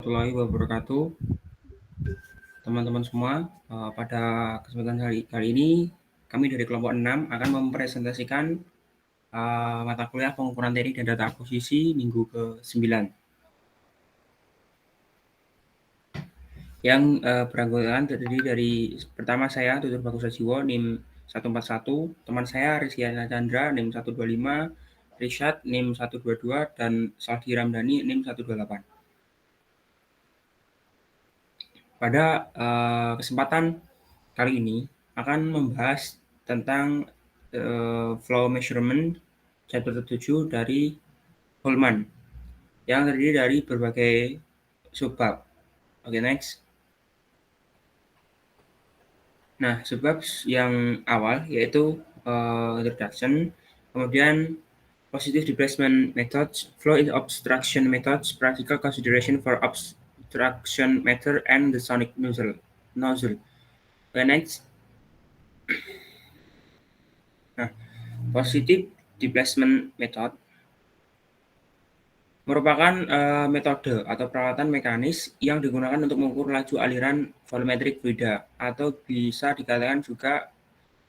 Warahmatullahi wabarakatuh, teman-teman semua. Pada kesempatan kali ini, kami dari kelompok 6 akan mempresentasikan mata kuliah pengukuran teknik dan data akuisisi minggu ke-9 yang beranggotakan terdiri dari pertama saya, Tutur Bagus Sajiwo, NIM 141, teman saya Rizkyana Chandra, NIM 125, Rishad, NIM 122, dan Saldi Ramdhani, NIM 128. Pada kesempatan kali ini akan membahas tentang flow measurement chapter 7 dari Holman yang terdiri dari berbagai subbab. Oke, next. Nah, subbab yang awal yaitu introduction, kemudian positive displacement methods, flow obstruction methods, practical consideration for obstruction method, and the sonic nozzle. Okay, next. Nah, positive displacement method merupakan metode atau peralatan mekanis yang digunakan untuk mengukur laju aliran volumetric fluida, atau bisa dikatakan juga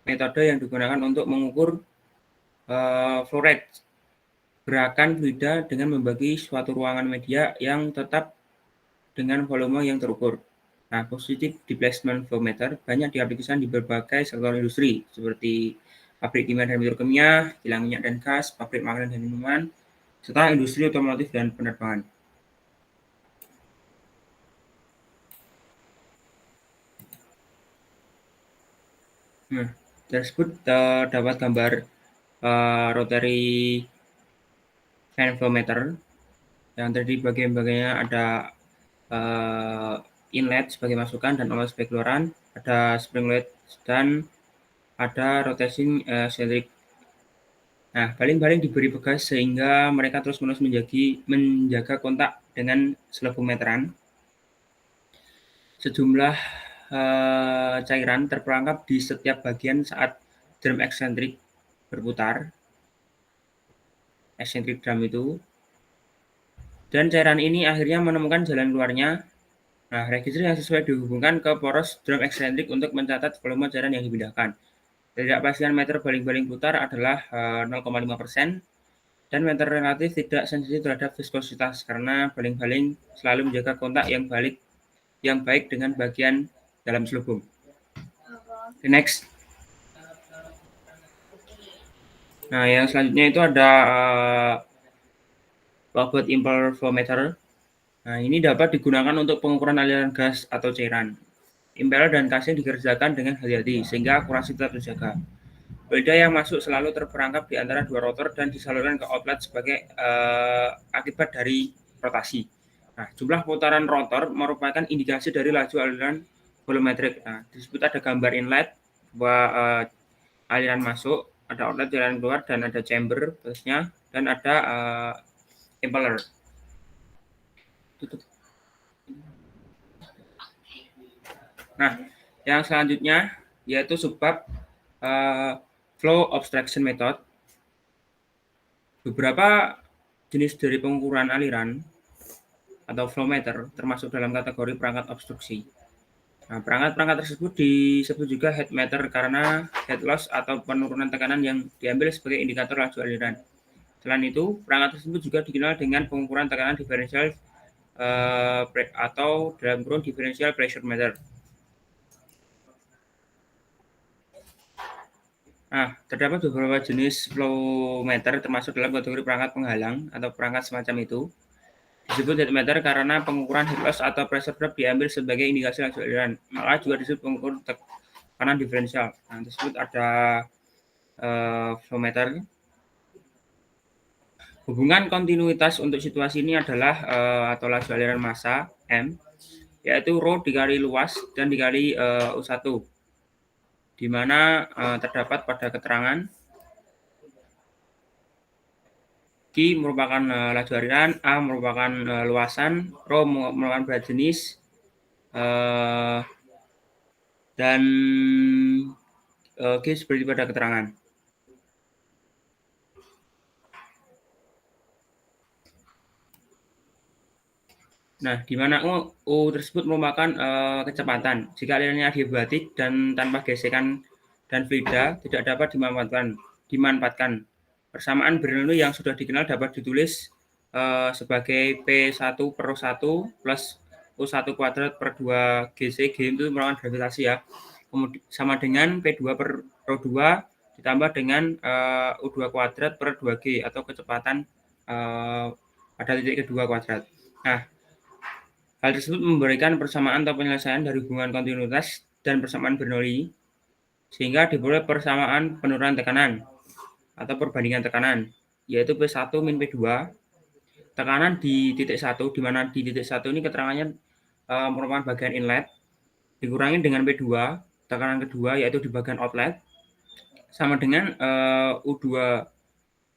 metode yang digunakan untuk mengukur flow rate gerakan fluida dengan membagi suatu ruangan media yang tetap dengan volume yang terukur. Nah, positive displacement flow meter banyak diaplikasikan di berbagai sektor industri seperti pabrik kimia dan petrokimia, kilang minyak dan gas, pabrik makanan dan minuman, serta industri otomotif dan penerbangan. Nah, tersebut terdapat gambar rotary fan flow meter yang terdiri bagian-bagiannya ada inlet sebagai masukan dan outlet sebagai keluaran, ada springlet dan ada rotating centric. Nah, baling-baling diberi pegas sehingga mereka terus-menerus menjaga kontak dengan selebung meteran. Sejumlah cairan terperangkap di setiap bagian saat drum eksentrik berputar, eksentrik drum itu, dan cairan ini akhirnya menemukan jalan keluarnya. Nah, register yang sesuai dihubungkan ke poros drum eksentrik untuk mencatat volume cairan yang dipindahkan. Ketidakpastian meter baling-baling putar adalah 0,5%, dan meter relatif tidak sensitif terhadap viskositas karena baling-baling selalu menjaga kontak yang baik dengan bagian dalam selubung. Next. Nah, yang selanjutnya itu ada Lobot Impulse Flow Meter. Nah, ini dapat digunakan untuk pengukuran aliran gas atau cairan. Impeller dan casing dikerjakan dengan hati-hati sehingga akurasi tetap terjaga. Fluida yang masuk selalu terperangkap di antara dua rotor dan disalurkan ke outlet sebagai akibat dari rotasi. Nah, jumlah putaran rotor merupakan indikasi dari laju aliran volumetrik. Nah, disebut ada gambar inlet bahwa aliran masuk, ada outlet aliran keluar, dan ada chamber busnya, dan ada impeller. Nah, yang selanjutnya yaitu subbab flow obstruction method. Beberapa jenis dari pengukuran aliran atau flow meter termasuk dalam kategori perangkat obstruksi. Nah, perangkat-perangkat tersebut disebut juga head meter karena head loss atau penurunan tekanan yang diambil sebagai indikator laju aliran. Selain itu, perangkat tersebut juga dikenal dengan pengukuran tekanan diferensial atau dalam kurung differential pressure meter. Nah, terdapat beberapa jenis flow meter termasuk dalam kategori perangkat penghalang atau perangkat semacam itu. Disebut head meter karena pengukuran head loss atau pressure drop diambil sebagai indikasi laju aliran. Malah juga disebut pengukur tekanan diferensial. Nah, tersebut ada flow meter. Hubungan kontinuitas untuk situasi ini adalah atau laju aliran massa M, yaitu rho dikali luas dan dikali U1, di mana terdapat pada keterangan Q merupakan laju aliran, A merupakan luasan, rho merupakan berat jenis, dan G seperti pada keterangan. Nah, di mana U tersebut merupakan kecepatan. Jika alirannya adiabatik dan tanpa gesekan dan fluida tidak dapat dimanfaatkan. Persamaan Bernoulli yang sudah dikenal dapat ditulis sebagai P1 per Rho1 plus U1 kuadrat per 2 GC. G itu merupakan gravitasi ya. Kemudian sama dengan P2 per Rho2 ditambah dengan U2 kuadrat per 2G atau kecepatan pada titik kedua kuadrat. Nah, hal tersebut memberikan persamaan atau penyelesaian dari hubungan kontinuitas dan persamaan Bernoulli, sehingga diperoleh persamaan penurunan tekanan atau perbandingan tekanan, yaitu P1 min P2, tekanan di titik 1, di mana di titik 1 ini keterangannya merupakan bagian inlet, dikurangi dengan P2, tekanan kedua yaitu di bagian outlet, sama dengan U2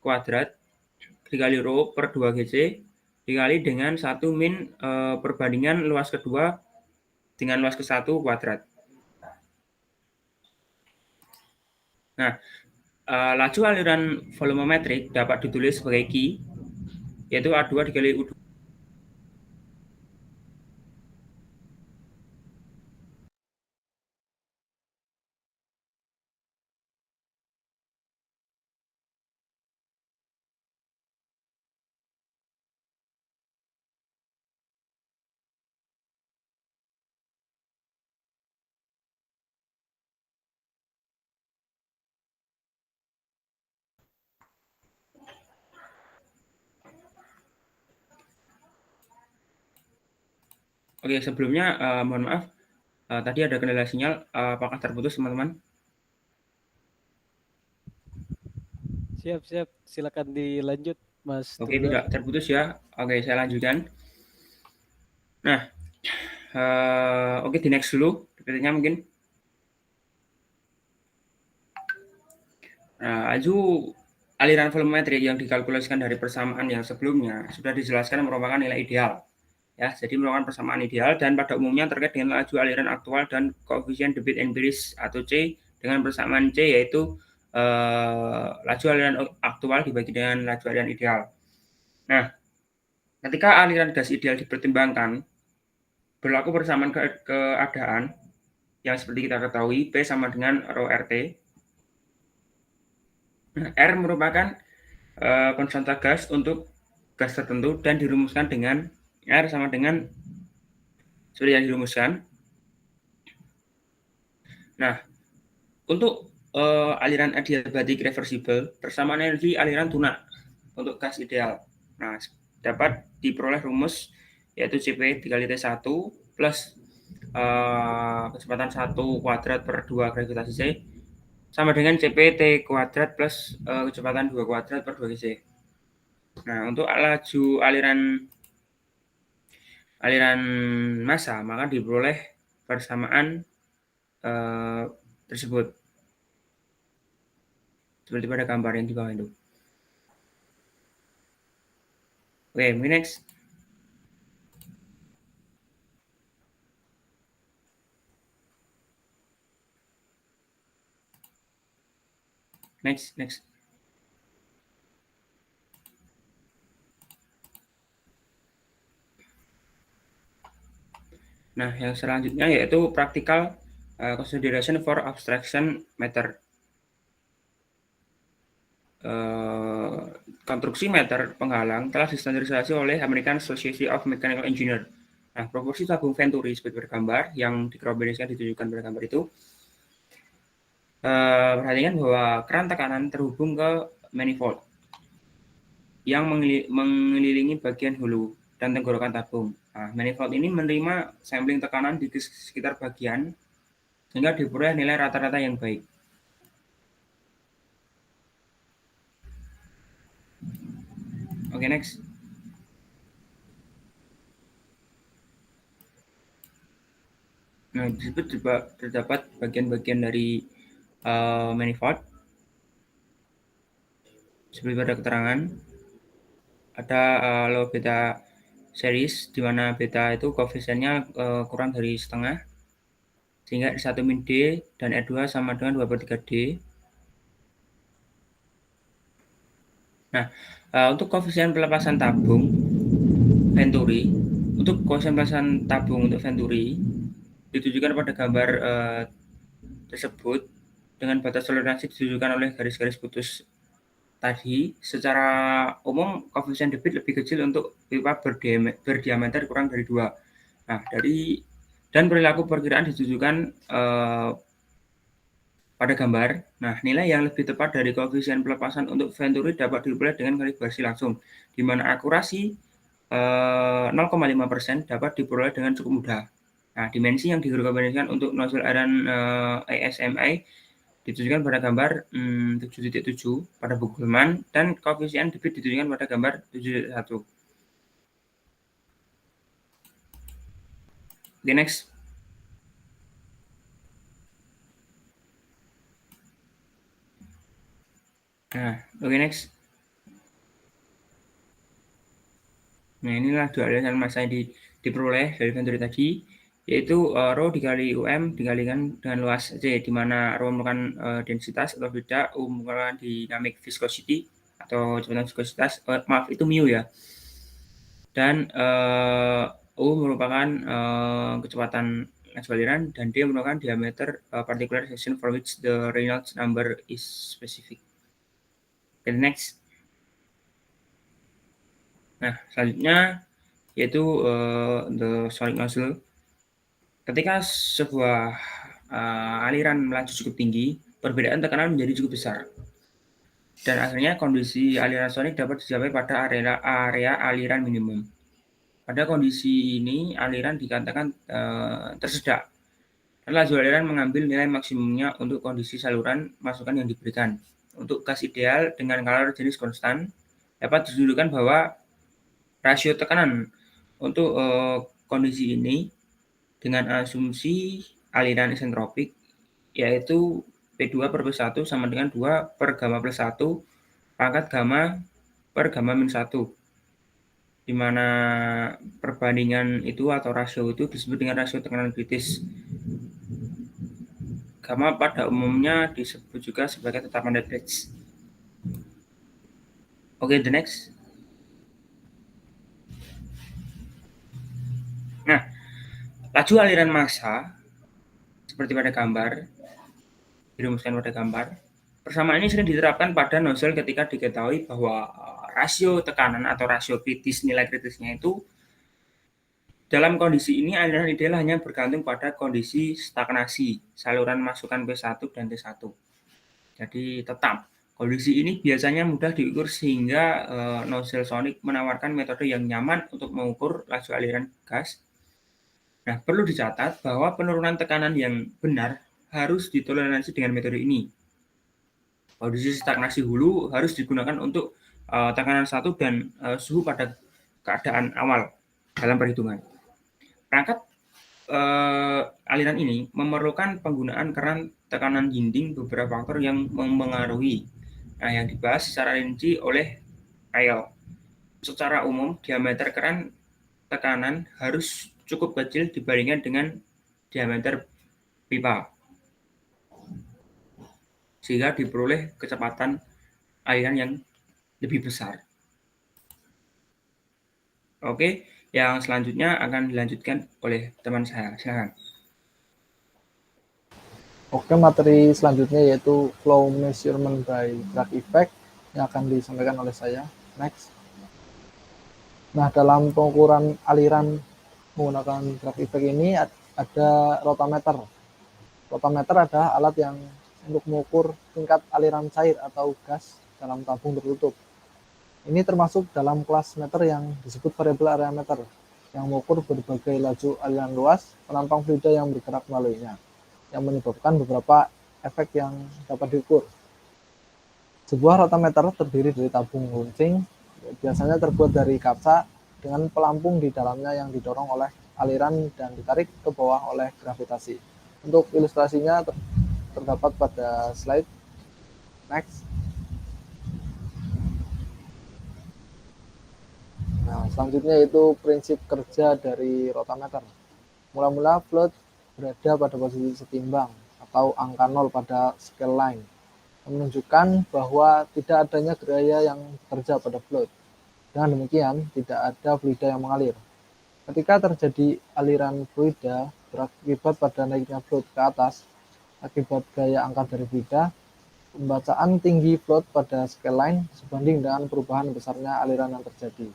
kuadrat dikali Rho per 2 GC dikali dengan 1 min perbandingan luas kedua dengan luas ke-1 kuadrat. Nah, laju aliran volumemetrik dapat ditulis sebagai Q, yaitu A2 dikali U2. Oke, sebelumnya mohon maaf, tadi ada kendala sinyal, apakah terputus teman-teman? Siap, silakan dilanjut Mas Oke, Tunggal. tidak terputus ya. Oke, saya lanjutkan. Nah, oke, di next dulu, PPT-nya mungkin. Nah, laju aliran volumetrik yang dikalkulasikan dari persamaan yang sebelumnya sudah dijelaskan merupakan nilai ideal. Ya, jadi merupakan persamaan ideal dan pada umumnya terkait dengan laju aliran aktual dan koefisien debit empiris atau C dengan persamaan C, yaitu laju aliran aktual dibagi dengan laju aliran ideal. Nah, ketika aliran gas ideal dipertimbangkan, berlaku persamaan keadaan yang seperti kita ketahui, P sama dengan Rho RT. Nah, R merupakan konstanta gas untuk gas tertentu dan dirumuskan dengan R sama dengan seperti yang dirumuskan. Nah, untuk aliran adiabatik reversible, persamaan energi aliran tunak untuk gas ideal. Nah, dapat diperoleh rumus yaitu Cp dikali T1 plus kecepatan 1 kuadrat per 2 gravitasi C sama dengan Cp T kuadrat plus kecepatan 2 kuadrat per 2 GC. Nah, untuk laju aliran massa maka diperoleh persamaan tersebut seperti pada gambar yang di bawah itu. Oke, next. Next. Nah, yang selanjutnya yaitu practical consideration for abstraction meter. Konstruksi meter penghalang telah distandarisasi oleh American Association of Mechanical Engineers. Nah, proporsi tabung Venturi seperti bergambar yang dikroberiskan ditunjukkan pada gambar itu. Perhatikan bahwa keran tekanan terhubung ke manifold yang mengelilingi bagian hulu dan tenggorokan tabung. Nah, manifold ini menerima sampling tekanan di sekitar bagian sehingga diperoleh nilai rata-rata yang baik. Oke, next. Nah, disebut juga terdapat bagian-bagian dari manifold seperti pada keterangan. Ada low beta series di mana beta itu koefisiennya kurang dari setengah, sehingga R1 min D dan R2 sama dengan 2/3 D. Nah, untuk koefisien pelepasan tabung Venturi untuk konsentrasi tabung untuk Venturi ditujukan pada gambar tersebut dengan batas toleransi ditujukan oleh garis-garis putus tadi. Secara umum koefisien debit lebih kecil untuk pipa berdiameter kurang dari 2. Nah, dan perilaku perkiraan ditujukan pada gambar. Nah, nilai yang lebih tepat dari koefisien pelepasan untuk Venturi dapat diperoleh dengan kalibrasi langsung, di mana akurasi 0,5% dapat diperoleh dengan cukup mudah. Nah, dimensi yang direkomendasikan untuk nozzle airan ASMI ditujukan pada gambar 7.7 pada buku Gulman, dan koefisien debit ditujukan pada gambar 7.1. Oke, next. Nah, oke, next. Nah, inilah dua aliran massa yang diperoleh dari Venturi tadi, yaitu rho dikali UM dikalikan dengan luas C, di mana rho merupakan densitas atau fluida, U merupakan dynamic viscosity atau kecepatan viskositas, maaf itu mu ya, dan U merupakan kecepatan laju aliran, dan D merupakan diameter particular section for which the Reynolds number is specific. Okay, next. Nah, selanjutnya yaitu the sonic nozzle. Ketika sebuah aliran melaju cukup tinggi, perbedaan tekanan menjadi cukup besar, dan akhirnya kondisi aliran sonik dapat dicapai pada area aliran minimum. Pada kondisi ini, aliran dikatakan tersedak, dan laju aliran mengambil nilai maksimumnya untuk kondisi saluran masukan yang diberikan. Untuk gas ideal dengan kadar jenis konstan, dapat didudukkan bahwa rasio tekanan untuk kondisi ini dengan asumsi aliran isentropik, yaitu P2 per P1 sama dengan 2 per gamma plus 1 pangkat gamma per gamma min 1, di mana perbandingan itu atau rasio itu disebut dengan rasio tekanan kritis. Gamma pada umumnya disebut juga sebagai tetapan Lagrange. Oke, the next. Nah, laju aliran massa seperti pada gambar, dirumuskan pada gambar. Persamaan ini sering diterapkan pada nozzle ketika diketahui bahwa rasio tekanan atau rasio kritis, nilai kritisnya itu dalam kondisi ini aliran ideal hanya bergantung pada kondisi stagnasi saluran masukan P1 dan T1. Jadi tetap kondisi ini biasanya mudah diukur sehingga nozzle sonic menawarkan metode yang nyaman untuk mengukur laju aliran gas. Nah, perlu dicatat bahwa penurunan tekanan yang benar harus ditoleransi dengan metode ini. Kondisi stagnasi hulu harus digunakan untuk tekanan 1 dan suhu pada keadaan awal dalam perhitungan. Perangkat aliran ini memerlukan penggunaan keran tekanan dinding beberapa faktor yang mempengaruhi. Nah, yang dibahas secara rinci oleh Kyle. Secara umum, diameter keran tekanan harus cukup kecil dibandingkan dengan diameter pipa, sehingga diperoleh kecepatan aliran yang lebih besar. Oke, yang selanjutnya akan dilanjutkan oleh teman saya. Silakan. Oke, materi selanjutnya yaitu flow measurement by drag effect yang akan disampaikan oleh saya. Next. Nah, dalam pengukuran aliran menggunakan drag effect ini ada rotameter. Rotameter adalah alat yang untuk mengukur tingkat aliran cair atau gas dalam tabung tertutup. Ini termasuk dalam kelas meter yang disebut variable area meter, yang mengukur berbagai laju aliran luas penampang fluida yang bergerak melaluinya, yang menyebabkan beberapa efek yang dapat diukur. Sebuah rotameter terdiri dari tabung runcing, biasanya terbuat dari kaca dengan pelampung di dalamnya yang didorong oleh aliran dan ditarik ke bawah oleh gravitasi. Untuk ilustrasinya terdapat pada slide. Next. Nah, selanjutnya itu prinsip kerja dari rotameter. Mula-mula float berada pada posisi setimbang atau angka 0 pada scale line, menunjukkan bahwa tidak adanya gaya yang bekerja pada float. Dengan demikian, tidak ada fluida yang mengalir. Ketika terjadi aliran fluida berakibat pada naiknya float ke atas akibat gaya angkat dari fluida, pembacaan tinggi float pada scale line sebanding dengan perubahan besarnya aliran yang terjadi.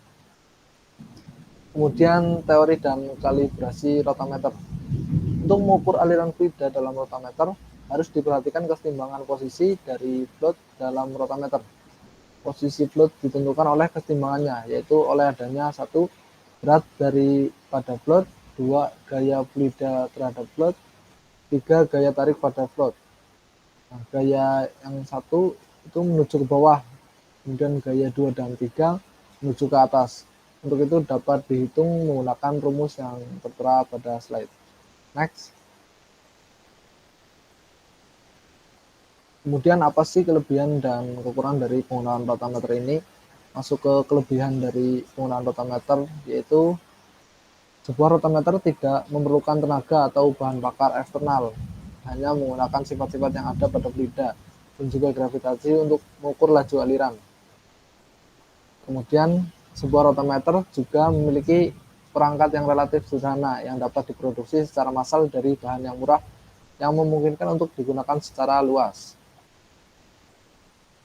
Kemudian teori dan kalibrasi rotameter. Untuk mengukur aliran fluida dalam rotameter, harus diperhatikan kesetimbangan posisi dari float dalam rotameter. Posisi float ditentukan oleh kesetimbangannya, yaitu oleh adanya 1. Berat pada float, 2. Gaya fluida terhadap float, 3. Gaya tarik pada float. Nah, gaya yang 1 itu menuju ke bawah, kemudian gaya 2 dan 3 menuju ke atas. Untuk itu dapat dihitung menggunakan rumus yang tertera pada slide. Next. Kemudian apa sih kelebihan dan kekurangan dari penggunaan rotameter ini? Masuk ke kelebihan dari penggunaan rotameter, yaitu sebuah rotameter tidak memerlukan tenaga atau bahan bakar eksternal, hanya menggunakan sifat-sifat yang ada pada fluida dan juga gravitasi untuk mengukur laju aliran. Kemudian sebuah rotameter juga memiliki perangkat yang relatif sederhana yang dapat diproduksi secara massal dari bahan yang murah yang memungkinkan untuk digunakan secara luas.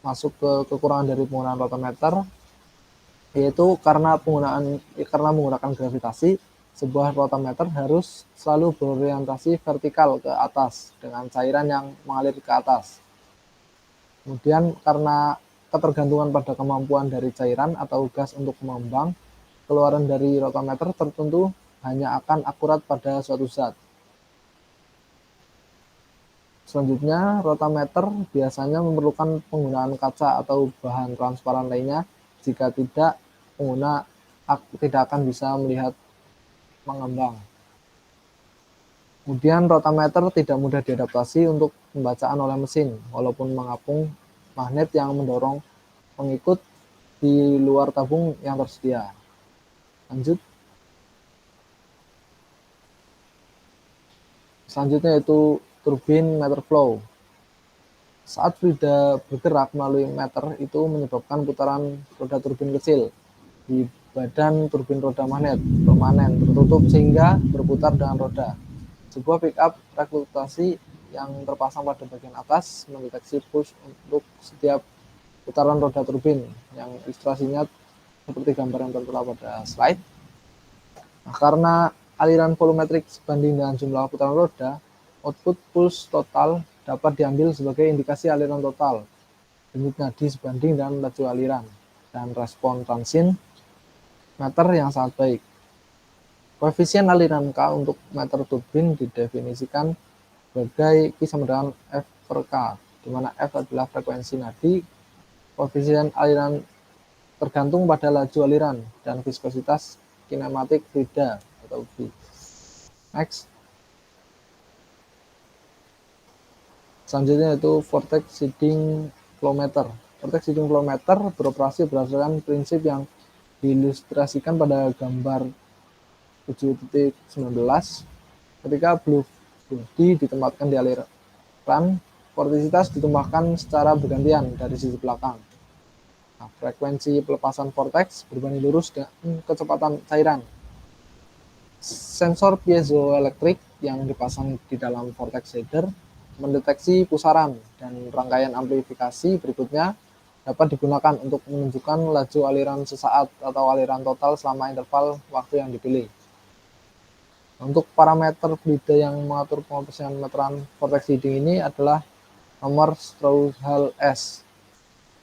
Masuk ke kekurangan dari penggunaan rotameter, yaitu karena menggunakan gravitasi, sebuah rotameter harus selalu berorientasi vertikal ke atas dengan cairan yang mengalir ke atas. Kemudian karena ketergantungan pada kemampuan dari cairan atau gas untuk mengembang, keluaran dari rotameter tertentu hanya akan akurat pada suatu zat. Selanjutnya, rotameter biasanya memerlukan penggunaan kaca atau bahan transparan lainnya. Jika tidak, pengguna tidak akan bisa melihat mengembang. Kemudian rotameter tidak mudah diadaptasi untuk pembacaan oleh mesin, walaupun mengapung magnet yang mendorong pengikut di luar tabung yang tersedia. Lanjut. Selanjutnya yaitu turbin meter flow. Saat fluida bergerak melalui meter, itu menyebabkan putaran roda turbin kecil di badan turbin roda magnet permanen tertutup sehingga berputar dengan roda. Sebuah pickup rekrutasi yang terpasang pada bagian atas mendeteksi push untuk setiap putaran roda turbin, yang ilustrasinya seperti gambar yang tertera pada slide. Nah, karena aliran volumetrik sebanding dengan jumlah putaran roda, output pulse total dapat diambil sebagai indikasi aliran total, denyut nadi sebanding dengan laju aliran, dan respon transient meter yang sangat baik. Koefisien aliran K untuk meter turbin didefinisikan sebagai Q sama dengan F per K, di mana F adalah frekuensi nadi, koefisien aliran tergantung pada laju aliran, dan viskositas kinematik fluida atau V. Next. Selanjutnya yaitu vortex seeding flow meter. Vortex seeding flow meter beroperasi berdasarkan prinsip yang diilustrasikan pada gambar 7.19. Ketika blue body ditempatkan di aliran, vortisitas ditumpahkan secara bergantian dari sisi belakang. Nah, frekuensi pelepasan vortex berbanding lurus dengan kecepatan cairan. Sensor piezoelektrik yang dipasang di dalam vortex header mendeteksi pusaran, dan rangkaian amplifikasi berikutnya dapat digunakan untuk menunjukkan laju aliran sesaat atau aliran total selama interval waktu yang dipilih. Untuk parameter fluida yang mengatur pengoperasian meteran vortex seeding ini adalah nomor Strouhal S,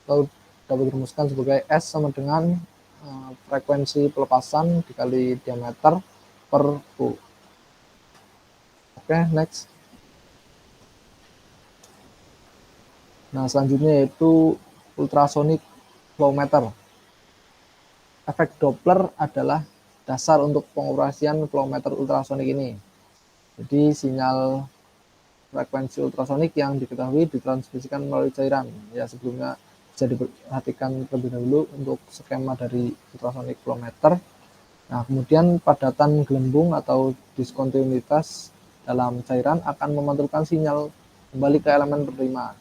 atau dapat dirumuskan sebagai S sama dengan frekuensi pelepasan dikali diameter per U. Oke, next. Nah, selanjutnya yaitu ultrasonic flow meter. Efek Doppler adalah dasar untuk pengoperasian flow meter ultrasonik ini. Jadi sinyal frekuensi ultrasonik yang diketahui ditransmisikan melalui cairan. Ya, sebelumnya bisa diperhatikan terlebih dahulu untuk skema dari ultrasonic flow meter. Nah, kemudian padatan gelembung atau diskontinuitas dalam cairan akan memantulkan sinyal kembali ke elemen penerima.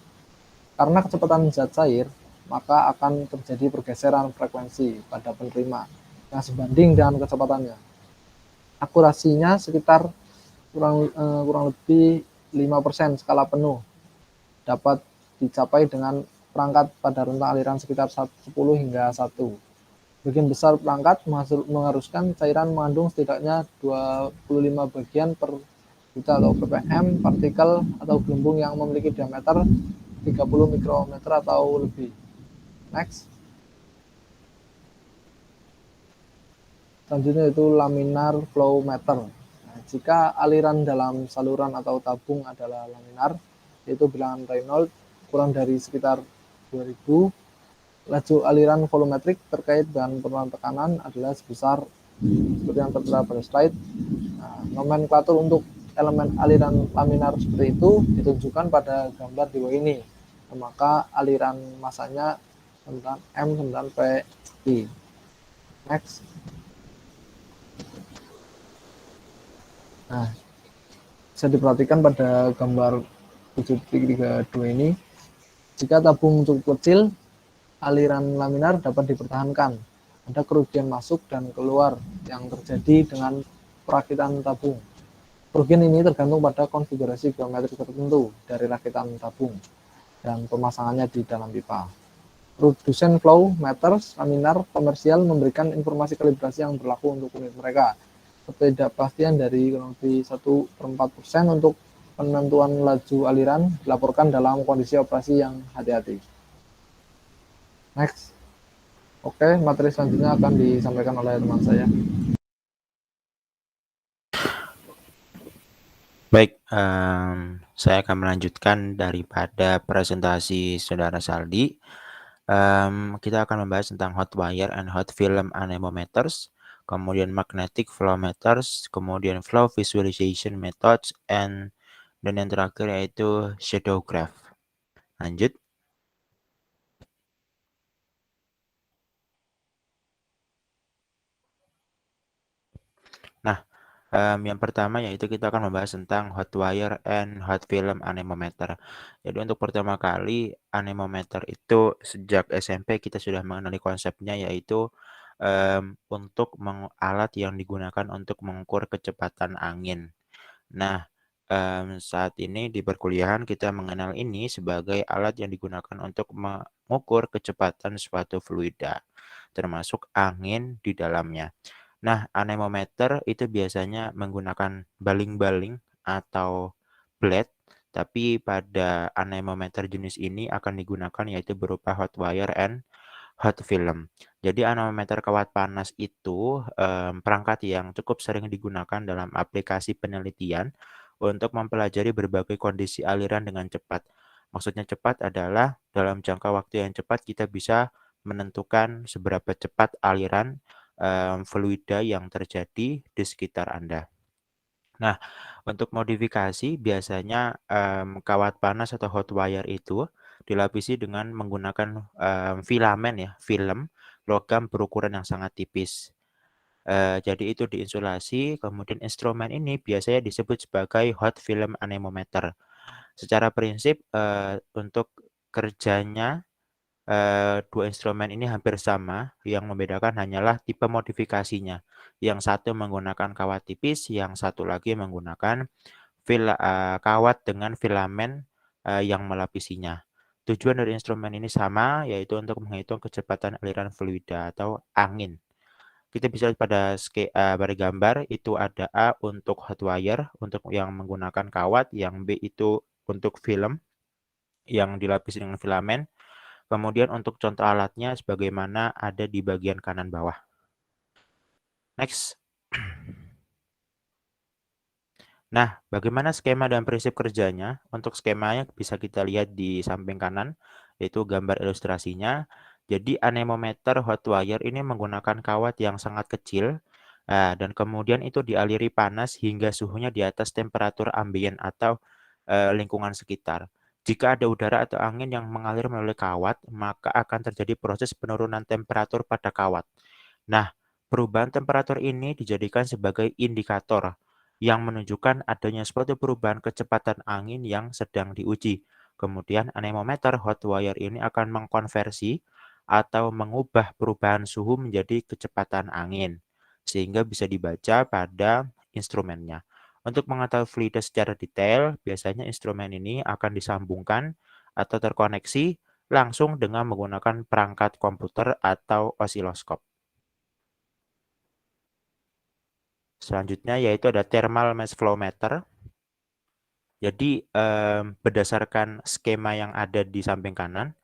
Karena kecepatan zat cair, maka akan terjadi pergeseran frekuensi pada penerima yang sebanding dengan kecepatannya. akurasinya sekitar kurang lebih 5% skala penuh dapat dicapai dengan perangkat pada rentang aliran sekitar 10 hingga 1. Bagian besar perangkat mengharuskan cairan mengandung setidaknya 25 bagian per juta atau ppm partikel atau gelembung yang memiliki diameter 30 mikrometer atau lebih. Next. Selanjutnya itu laminar flow meter. Nah, jika aliran dalam saluran atau tabung adalah laminar, yaitu bilangan Reynolds kurang dari sekitar 2000, laju aliran volumetrik terkait dengan penurunan tekanan adalah sebesar seperti yang tertera pada slide. Nah, nomenklatur untuk elemen aliran laminar seperti itu ditunjukkan pada gambar di bawah ini. Maka aliran masanya 9M9PI. Next. Nah, bisa diperhatikan pada gambar 7.32 ini, jika tabung cukup kecil, aliran laminar dapat dipertahankan. Ada kerugian masuk dan keluar yang terjadi dengan perakitan tabung. Kerugian ini tergantung pada konfigurasi geometri tertentu dari rakitan tabung dan pemasangannya di dalam pipa. Producent flow meters laminar komersial memberikan informasi kalibrasi yang berlaku untuk unit mereka. Ketidakpastian dari kurang lebih 1/4% untuk penentuan laju aliran dilaporkan dalam kondisi operasi yang hati-hati. Next. Oke, materi selanjutnya akan disampaikan oleh teman saya. Baik, saya akan melanjutkan daripada presentasi Saudara Saldi. Kita akan membahas tentang hot wire and hot film anemometers, kemudian magnetic flow meters, kemudian flow visualization methods, dan yang terakhir yaitu shadow graph. Lanjut. Nah, yang pertama yaitu kita akan membahas tentang hot wire and hot film anemometer. Jadi untuk pertama kali anemometer itu sejak SMP kita sudah mengenali konsepnya, yaitu untuk alat yang digunakan untuk mengukur kecepatan angin. Nah, saat ini di perkuliahan kita mengenal ini sebagai alat yang digunakan untuk mengukur kecepatan suatu fluida, termasuk angin di dalamnya. Nah, anemometer itu biasanya menggunakan baling-baling atau blade, tapi pada anemometer jenis ini akan digunakan yaitu berupa hot wire and hot film. Jadi anemometer kawat panas itu perangkat yang cukup sering digunakan dalam aplikasi penelitian untuk mempelajari berbagai kondisi aliran dengan cepat. Maksudnya cepat adalah dalam jangka waktu yang cepat kita bisa menentukan seberapa cepat aliran fluida yang terjadi di sekitar Anda. Nah, untuk modifikasi biasanya kawat panas atau hot wire itu dilapisi dengan menggunakan filamen ya, film logam berukuran yang sangat tipis. Jadi itu diinsulasi, kemudian instrumen ini biasanya disebut sebagai hot film anemometer. Secara prinsip untuk kerjanya dua instrumen ini hampir sama, yang membedakan hanyalah tipe modifikasinya. Yang satu menggunakan kawat tipis, yang satu lagi menggunakan kawat dengan filamen yang melapisinya. Tujuan dari instrumen ini sama, yaitu untuk menghitung kecepatan aliran fluida atau angin. Kita bisa lihat pada gambar, itu ada A untuk hot wire, untuk yang menggunakan kawat, yang B itu untuk film, yang dilapisi dengan filamen. Kemudian untuk contoh alatnya sebagaimana ada di bagian kanan bawah. Next. Nah, bagaimana skema dan prinsip kerjanya? Untuk skemanya bisa kita lihat di samping kanan, yaitu gambar ilustrasinya. Jadi anemometer hot wire ini menggunakan kawat yang sangat kecil, dan kemudian itu dialiri panas hingga suhunya di atas temperatur ambien atau lingkungan sekitar. Jika ada udara atau angin yang mengalir melalui kawat, maka akan terjadi proses penurunan temperatur pada kawat. Nah, perubahan temperatur ini dijadikan sebagai indikator yang menunjukkan adanya suatu perubahan kecepatan angin yang sedang diuji. Kemudian anemometer hot wire ini akan mengkonversi atau mengubah perubahan suhu menjadi kecepatan angin. sehingga bisa dibaca pada instrumennya. Untuk mengetahui fluida secara detail, biasanya instrumen ini akan disambungkan atau terkoneksi langsung dengan menggunakan perangkat komputer atau osiloskop. Selanjutnya yaitu ada thermal mass flow meter. Jadi berdasarkan skema yang ada di samping kanan,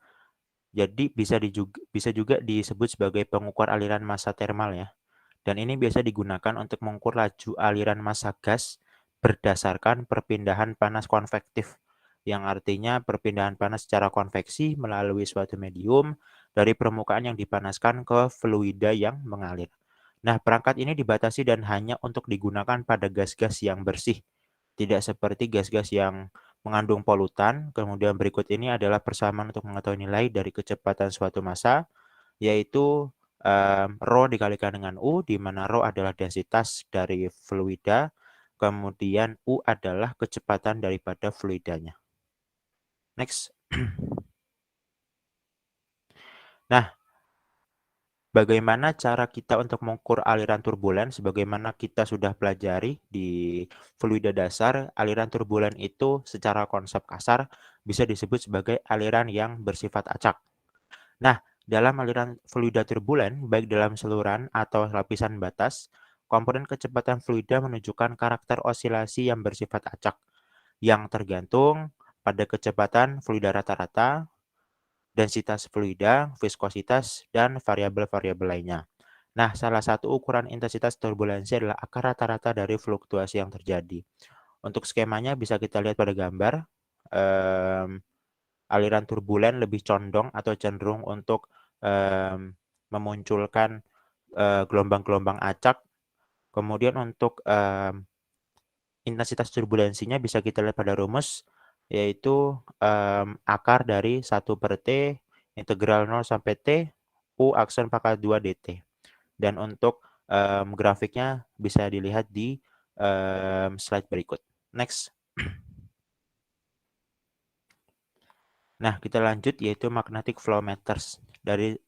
jadi bisa juga disebut sebagai pengukur aliran massa termal ya. Dan ini biasa digunakan untuk mengukur laju aliran massa gas berdasarkan perpindahan panas konvektif, yang artinya perpindahan panas secara konveksi melalui suatu medium dari permukaan yang dipanaskan ke fluida yang mengalir. Nah, perangkat ini dibatasi dan hanya untuk digunakan pada gas-gas yang bersih, tidak seperti gas-gas yang mengandung polutan. Kemudian berikut ini adalah persamaan untuk mengetahui nilai dari kecepatan suatu massa, yaitu Rho dikalikan dengan U, di mana Rho adalah densitas dari fluida, kemudian U adalah kecepatan daripada fluidanya. Next. Nah, bagaimana cara kita untuk mengukur aliran turbulen? Sebagaimana kita sudah pelajari di fluida dasar, aliran turbulen itu secara konsep kasar bisa disebut sebagai aliran yang bersifat acak. Nah, dalam aliran fluida turbulen, baik dalam saluran atau lapisan batas, komponen kecepatan fluida menunjukkan karakter osilasi yang bersifat acak, yang tergantung pada kecepatan fluida rata-rata, densitas fluida, viskositas, dan variabel-variabel lainnya. Nah, salah satu ukuran intensitas turbulensi adalah akar rata-rata dari fluktuasi yang terjadi. Untuk skemanya bisa kita lihat pada gambar. Aliran turbulen lebih condong atau cenderung untuk memunculkan gelombang-gelombang acak. Kemudian untuk intensitas turbulensinya bisa kita lihat pada rumus, yaitu akar dari 1/T integral 0 sampai T U aksen pangkat 2 dt. Dan untuk grafiknya bisa dilihat di slide berikut. Next. Nah, kita lanjut yaitu magnetic flow meters.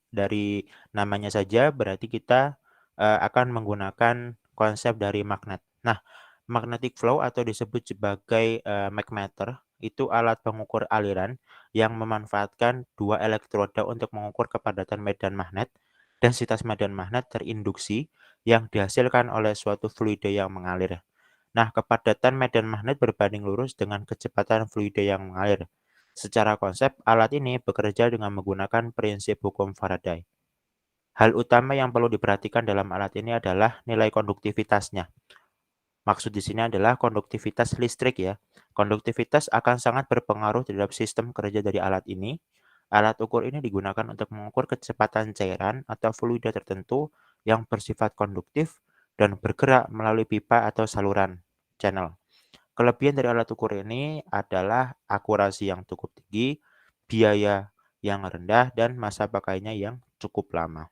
Dari namanya saja berarti kita akan menggunakan konsep dari magnet. Nah, magnetic flow atau disebut sebagai magmeter itu alat pengukur aliran yang memanfaatkan dua elektroda untuk mengukur kepadatan medan magnet, densitas medan magnet terinduksi yang dihasilkan oleh suatu fluida yang mengalir. Nah, kepadatan medan magnet berbanding lurus dengan kecepatan fluida yang mengalir. Secara konsep, alat ini bekerja dengan menggunakan prinsip hukum Faraday. Hal utama yang perlu diperhatikan dalam alat ini adalah nilai konduktivitasnya. Maksud di sini adalah konduktivitas listrik ya. Konduktivitas akan sangat berpengaruh terhadap sistem kerja dari alat ini. Alat ukur ini digunakan untuk mengukur kecepatan cairan atau fluida tertentu yang bersifat konduktif dan bergerak melalui pipa atau saluran channel. Kelebihan dari alat ukur ini adalah akurasi yang cukup tinggi, biaya yang rendah, dan masa pakainya yang cukup lama.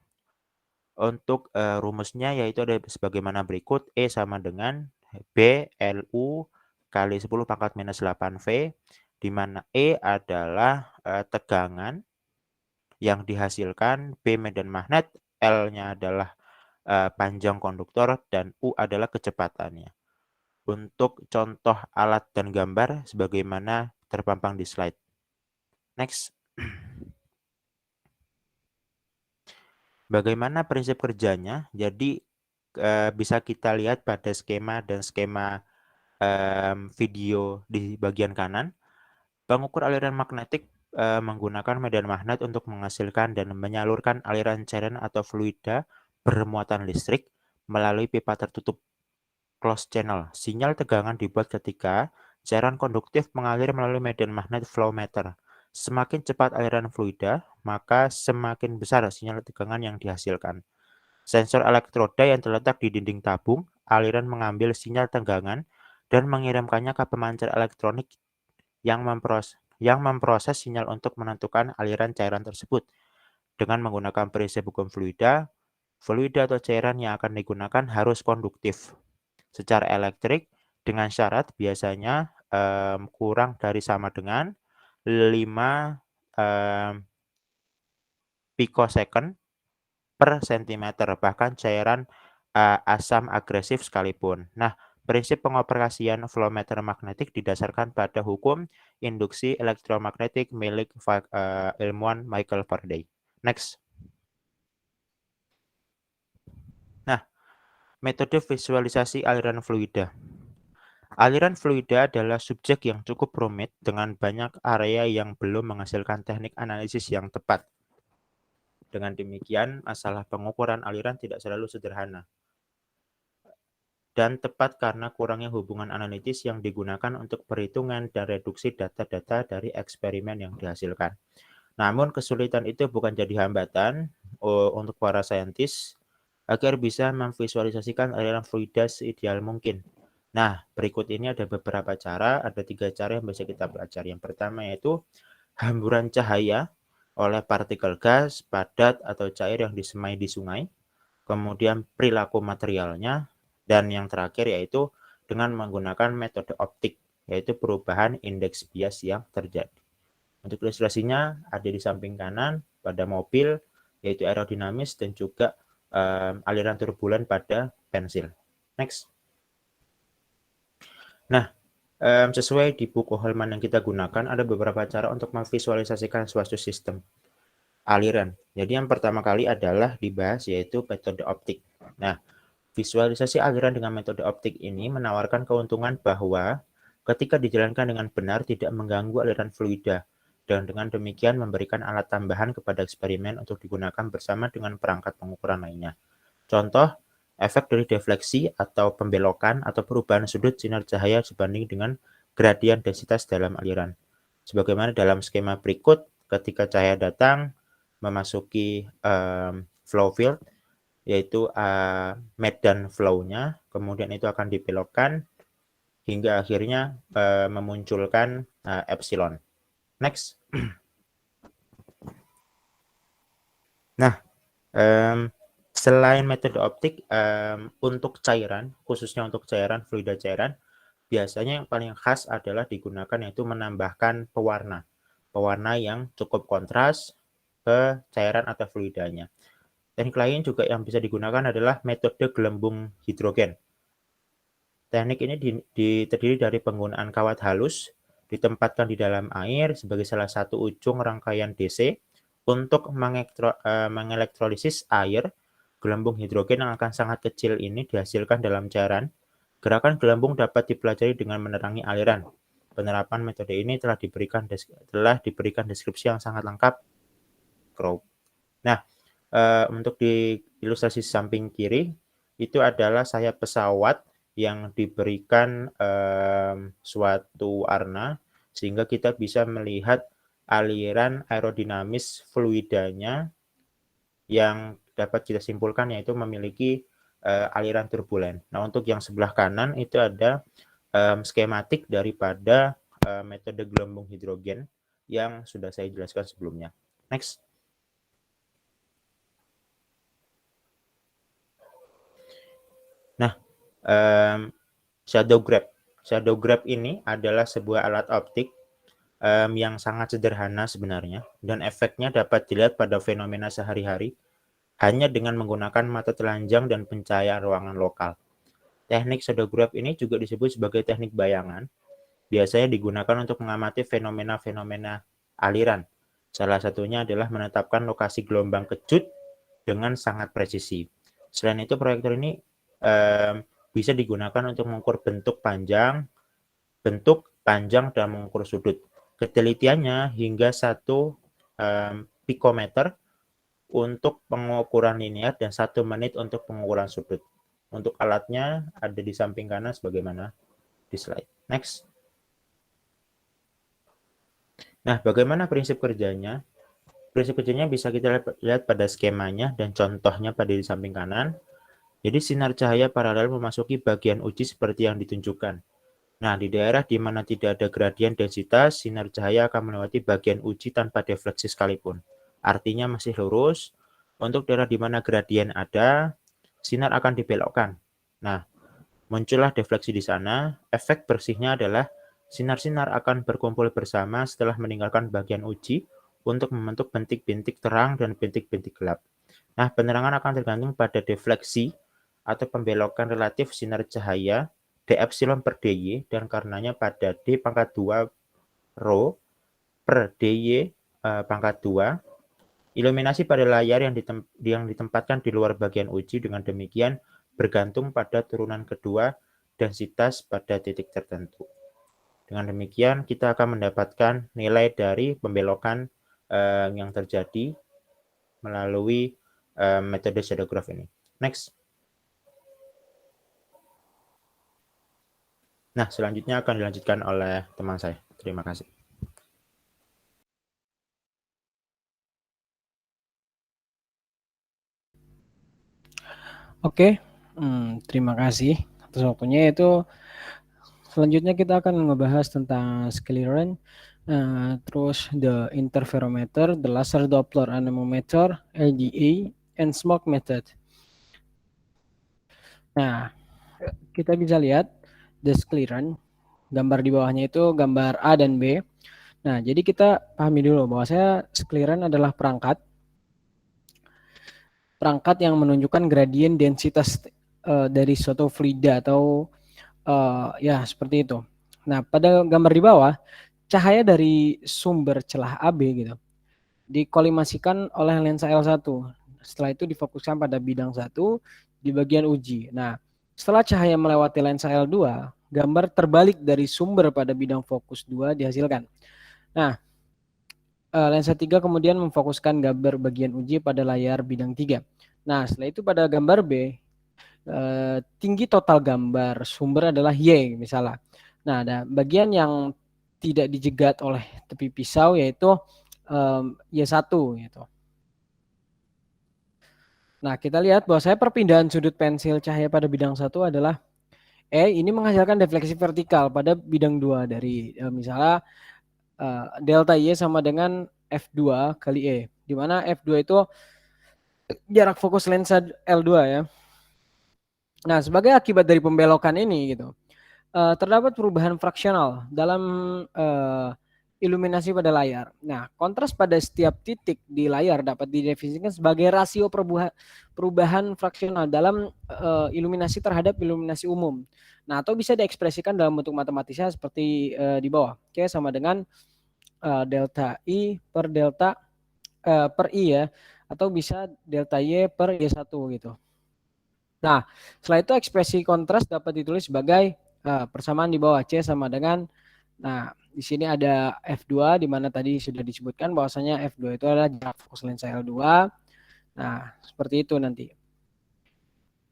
Untuk rumusnya yaitu ada sebagaimana berikut. E sama dengan B LU kali 10 pangkat minus 8V, di mana E adalah tegangan yang dihasilkan, B medan magnet, L-nya adalah panjang konduktor, dan U adalah kecepatannya. Untuk contoh alat dan gambar sebagaimana terpampang di slide. Next. Bagaimana prinsip kerjanya? Jadi bisa kita lihat pada skema dan skema video di bagian kanan. Pengukur aliran magnetik menggunakan medan magnet untuk menghasilkan dan menyalurkan aliran cairan atau fluida bermuatan listrik melalui pipa tertutup closed channel. Sinyal tegangan dibuat ketika cairan konduktif mengalir melalui medan magnet flow meter. Semakin cepat aliran fluida, maka semakin besar sinyal tegangan yang dihasilkan. Sensor elektroda yang terletak di dinding tabung, aliran mengambil sinyal tegangan dan mengirimkannya ke pemancar elektronik yang memproses sinyal untuk menentukan aliran cairan tersebut. Dengan menggunakan prinsip hukum fluida, fluida atau cairan yang akan digunakan harus konduktif secara elektrik dengan syarat biasanya kurang dari sama dengan 5 picosecond per cm. Bahkan cairan asam agresif sekalipun. Nah, prinsip pengoperasian flowmeter magnetik didasarkan pada hukum induksi elektromagnetik milik ilmuwan Michael Faraday. Next. Nah, metode visualisasi aliran fluida. Aliran fluida adalah subjek yang cukup rumit dengan banyak area yang belum menghasilkan teknik analisis yang tepat. Dengan demikian, masalah pengukuran aliran tidak selalu sederhana dan tepat karena kurangnya hubungan analitis yang digunakan untuk perhitungan dan reduksi data-data dari eksperimen yang dihasilkan. Namun kesulitan itu bukan jadi hambatan untuk para saintis agar bisa memvisualisasikan aliran fluida seideal mungkin. Nah, berikut ini ada beberapa cara, ada 3 cara yang bisa kita pelajari. Yang pertama yaitu hamburan cahaya oleh partikel gas, padat, atau cair yang disemai di sungai. Kemudian perilaku materialnya. Dan yang terakhir yaitu dengan menggunakan metode optik, yaitu perubahan indeks bias yang terjadi. Untuk ilustrasinya ada di samping kanan pada mobil, yaitu aerodinamis dan juga aliran turbulen pada pensil. Next. Nah, sesuai di buku Holman yang kita gunakan, ada beberapa cara untuk memvisualisasikan suatu sistem aliran. Jadi yang pertama kali adalah dibahas yaitu metode optik. Nah, visualisasi aliran dengan metode optik ini menawarkan keuntungan bahwa ketika dijalankan dengan benar tidak mengganggu aliran fluida dan dengan demikian memberikan alat tambahan kepada eksperimen untuk digunakan bersama dengan perangkat pengukuran lainnya. Contoh, efek dari defleksi atau pembelokan atau perubahan sudut sinar cahaya sebanding dengan gradien densitas dalam aliran. Sebagaimana dalam skema berikut, ketika cahaya datang memasuki flow field, yaitu medan flow-nya, kemudian itu akan dibelokkan hingga akhirnya memunculkan epsilon. Next. Nah, selain metode optik, untuk cairan, khususnya untuk cairan, fluida cairan, biasanya yang paling khas adalah digunakan yaitu menambahkan pewarna. Pewarna yang cukup kontras ke cairan atau fluidanya. Teknik lain juga yang bisa digunakan adalah metode gelembung hidrogen. Teknik ini terdiri dari penggunaan kawat halus ditempatkan di dalam air sebagai salah satu ujung rangkaian DC untuk mengelektrolisis air. Gelembung hidrogen yang akan sangat kecil ini dihasilkan dalam cairan. Gerakan gelembung dapat dipelajari dengan menerangi aliran. Penerapan metode ini telah diberikan deskripsi yang sangat lengkap. Nah, untuk di ilustrasi samping kiri itu adalah sayap pesawat yang diberikan suatu warna sehingga kita bisa melihat aliran aerodinamis fluidanya yang dapat kita simpulkan yaitu memiliki aliran turbulen. Nah, untuk yang sebelah kanan itu ada skematik daripada metode gelembung hidrogen yang sudah saya jelaskan sebelumnya. Next. Nah, shadow graph. Shadow graph ini adalah sebuah alat optik yang sangat sederhana sebenarnya dan efeknya dapat dilihat pada fenomena sehari-hari hanya dengan menggunakan mata telanjang dan pencahayaan ruangan lokal. Teknik shadow graph ini juga disebut sebagai teknik bayangan. Biasanya digunakan untuk mengamati fenomena-fenomena aliran. Salah satunya adalah menetapkan lokasi gelombang kejut dengan sangat presisi. Selain itu, proyektor ini bisa digunakan untuk mengukur bentuk panjang dan mengukur sudut. Ketelitiannya hingga 1 pikometer untuk pengukuran linear dan 1 menit untuk pengukuran sudut. Untuk alatnya ada di samping kanan sebagaimana di slide. Next. Nah, bagaimana prinsip kerjanya? Prinsip kerjanya bisa kita lihat pada skemanya dan contohnya pada di samping kanan. Jadi sinar cahaya paralel memasuki bagian uji seperti yang ditunjukkan. Nah, di daerah di mana tidak ada gradien densitas, sinar cahaya akan melewati bagian uji tanpa defleksi sekalipun. Artinya masih lurus. Untuk daerah di mana gradien ada, sinar akan dibelokkan. Nah, muncullah defleksi di sana. Efek bersihnya adalah sinar-sinar akan berkumpul bersama setelah meninggalkan bagian uji untuk membentuk bintik-bintik terang dan bintik-bintik gelap. Nah, penerangan akan tergantung pada defleksi atau pembelokan relatif sinar cahaya d epsilon per dy, dan karenanya pada d pangkat 2 rho per dy pangkat 2, iluminasi pada layar yang ditempatkan di luar bagian uji dengan demikian bergantung pada turunan kedua densitas pada titik tertentu. Dengan demikian kita akan mendapatkan nilai dari pembelokan yang terjadi melalui metode shadow graph ini. Next. Nah, selanjutnya akan dilanjutkan oleh teman saya. Terima kasih. Oke, terima kasih atas waktunya. Itu selanjutnya kita akan membahas tentang scleron, terus the interferometer, the laser Doppler anemometer, LDA, and smoke method. Nah, kita bisa lihat the scleron, gambar di bawahnya itu gambar A dan B. Nah, jadi kita pahami dulu bahwa scleron adalah perangkat yang menunjukkan gradien densitas dari suatu fluida atau ya seperti itu. Nah, pada gambar di bawah, cahaya dari sumber celah AB gitu dikolimasikan oleh lensa L1. Setelah itu difokuskan pada bidang 1 di bagian uji. Nah, setelah cahaya melewati lensa L2, gambar terbalik dari sumber pada bidang fokus 2 dihasilkan. Nah, lensa 3 kemudian memfokuskan gambar bagian uji pada layar bidang 3. Nah, setelah itu pada gambar B, tinggi total gambar sumber adalah Y misalnya. Nah, ada bagian yang tidak dijegat oleh tepi pisau yaitu Y1 gitu. Nah, kita lihat bahwa perpindahan sudut pensil cahaya pada bidang 1 adalah ini menghasilkan defleksi vertikal pada bidang 2 dari misalnya delta Y sama dengan F2 kali E, di mana F2 itu jarak fokus lensa L2 ya. Nah, sebagai akibat dari pembelokan ini gitu, terdapat perubahan fraksional dalam iluminasi pada layar. Nah, kontras pada setiap titik di layar dapat didefinisikan sebagai rasio perubahan fraksional dalam iluminasi terhadap iluminasi umum. Nah, atau bisa diekspresikan dalam bentuk matematisnya seperti di bawah. Oke, sama dengan delta I per delta per I ya, atau bisa delta Y per Y1 gitu. Nah, setelah itu ekspresi kontras dapat ditulis sebagai persamaan di bawah C sama dengan, nah di sini ada F2 di mana tadi sudah disebutkan bahwasanya F2 itu adalah jarak fokus lensa L2. Nah, seperti itu nanti.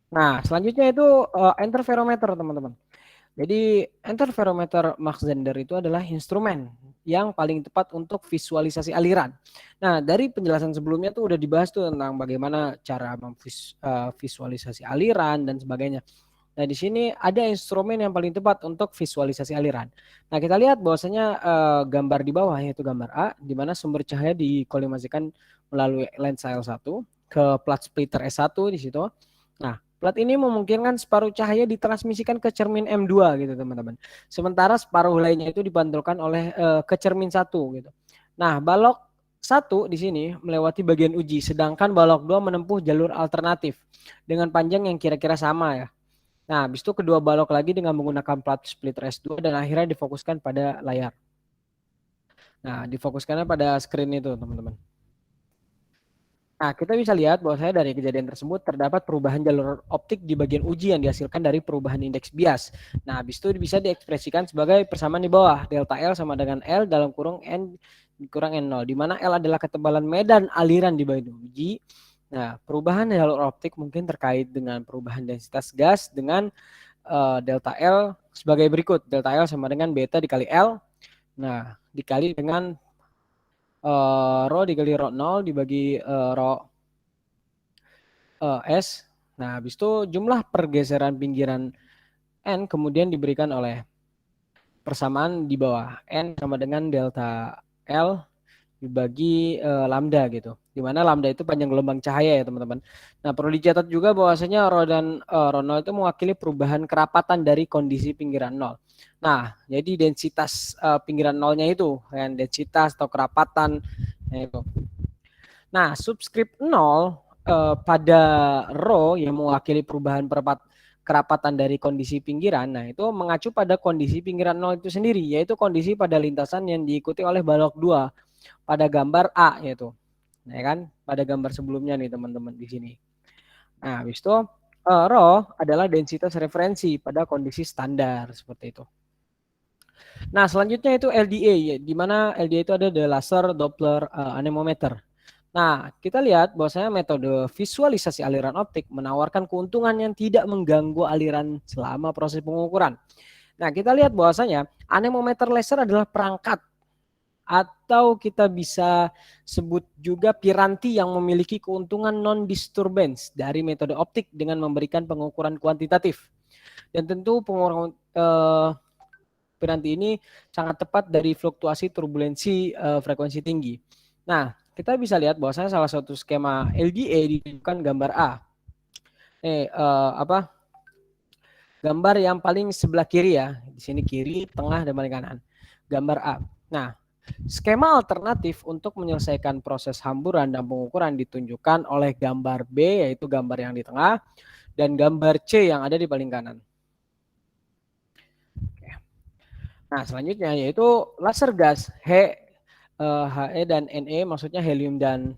Nah, selanjutnya itu interferometer teman-teman. Jadi interferometer Mach Zehnder itu adalah instrumen yang paling tepat untuk visualisasi aliran. Nah, dari penjelasan sebelumnya tuh udah dibahas tuh tentang bagaimana cara visualisasi aliran dan sebagainya. Nah, di sini ada instrumen yang paling tepat untuk visualisasi aliran. Nah, kita lihat bahwasanya gambar di bawah yaitu gambar A, di mana sumber cahaya dikolimasikan melalui lensa L1 ke plat splitter S1 di situ. Nah, plat ini memungkinkan separuh cahaya ditransmisikan ke cermin M2 gitu teman-teman. Sementara separuh lainnya itu dipantulkan oleh ke cermin 1 gitu. Nah, balok 1 di sini melewati bagian uji, sedangkan balok 2 menempuh jalur alternatif dengan panjang yang kira-kira sama ya. Nah, habis itu kedua balok lagi dengan menggunakan plat splitter S2 dan akhirnya difokuskan pada layar. Nah, difokuskannya pada screen itu teman-teman. Nah, kita bisa lihat bahwa dari kejadian tersebut terdapat perubahan jalur optik di bagian uji yang dihasilkan dari perubahan indeks bias. Nah, habis itu bisa diekspresikan sebagai persamaan di bawah. Delta L sama dengan L dalam kurung N kurang N0, di mana L adalah ketebalan medan aliran di bagian uji. Nah, perubahan jalur optik mungkin terkait dengan perubahan densitas gas dengan delta L sebagai berikut. Delta L sama dengan beta dikali L. Nah, dikali dengan rho dikali rho 0 dibagi rho S. Nah, habis itu jumlah pergeseran pinggiran N kemudian diberikan oleh persamaan di bawah. N sama dengan delta L dibagi lambda gitu. Di mana lambda itu panjang gelombang cahaya ya teman-teman. Nah, perlu dicatat juga bahwasanya rho dan rho 0 itu mewakili perubahan kerapatan dari kondisi pinggiran 0. Nah, jadi densitas pinggiran nolnya itu, kan densitas atau kerapatan itu. Nah, subskrip 0 pada rho yang mewakili perubahan kerapatan dari kondisi pinggiran, nah itu mengacu pada kondisi pinggiran 0 itu sendiri, yaitu kondisi pada lintasan yang diikuti oleh balok 2 pada gambar A yaitu. Nah, kan pada gambar sebelumnya nih teman-teman di sini. Nah, habis itu rho adalah densitas referensi pada kondisi standar seperti itu. Nah, selanjutnya itu LDA, ya, di mana LDA itu ada the laser Doppler anemometer. Nah, kita lihat bahwasanya metode visualisasi aliran optik menawarkan keuntungan yang tidak mengganggu aliran selama proses pengukuran. Nah, kita lihat bahwasanya anemometer laser adalah perangkat atau kita bisa sebut juga piranti yang memiliki keuntungan non-disturbance dari metode optik dengan memberikan pengukuran kuantitatif. Dan tentu pengukuran piranti ini sangat tepat dari fluktuasi turbulensi frekuensi tinggi. Nah, kita bisa lihat bahwasanya salah satu skema LDA ditunjukkan gambar A. Gambar yang paling sebelah kiri ya. Di sini kiri, tengah, dan paling kanan. Gambar A. Nah, skema alternatif untuk menyelesaikan proses hamburan dan pengukuran ditunjukkan oleh gambar B, yaitu gambar yang di tengah, dan gambar C yang ada di paling kanan. Nah, selanjutnya yaitu laser gas He dan Ne, maksudnya helium dan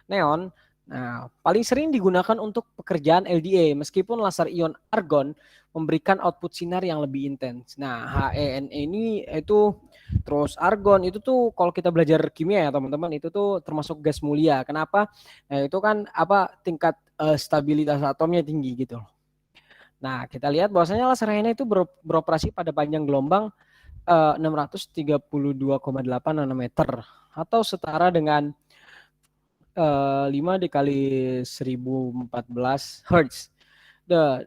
neon. Nah, paling sering digunakan untuk pekerjaan LDA, meskipun laser ion argon memberikan output sinar yang lebih intens. Nah, HENE ini itu terus argon itu tuh kalau kita belajar kimia ya teman-teman, itu tuh termasuk gas mulia. Kenapa? Nah, itu kan tingkat stabilitas atomnya tinggi gitu. Nah, kita lihat bahwasanya laser HENE itu beroperasi pada panjang gelombang 632,8 nanometer atau setara dengan 5 dikali 1014 Hz.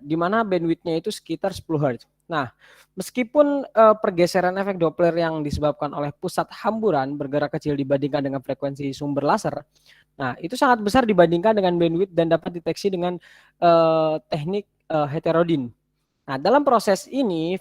Di mana bandwidthnya itu sekitar 10 Hz. Nah, meskipun pergeseran efek Doppler yang disebabkan oleh pusat hamburan bergerak kecil dibandingkan dengan frekuensi sumber laser, nah itu sangat besar dibandingkan dengan bandwidth dan dapat deteksi dengan teknik heterodin. Nah, dalam proses ini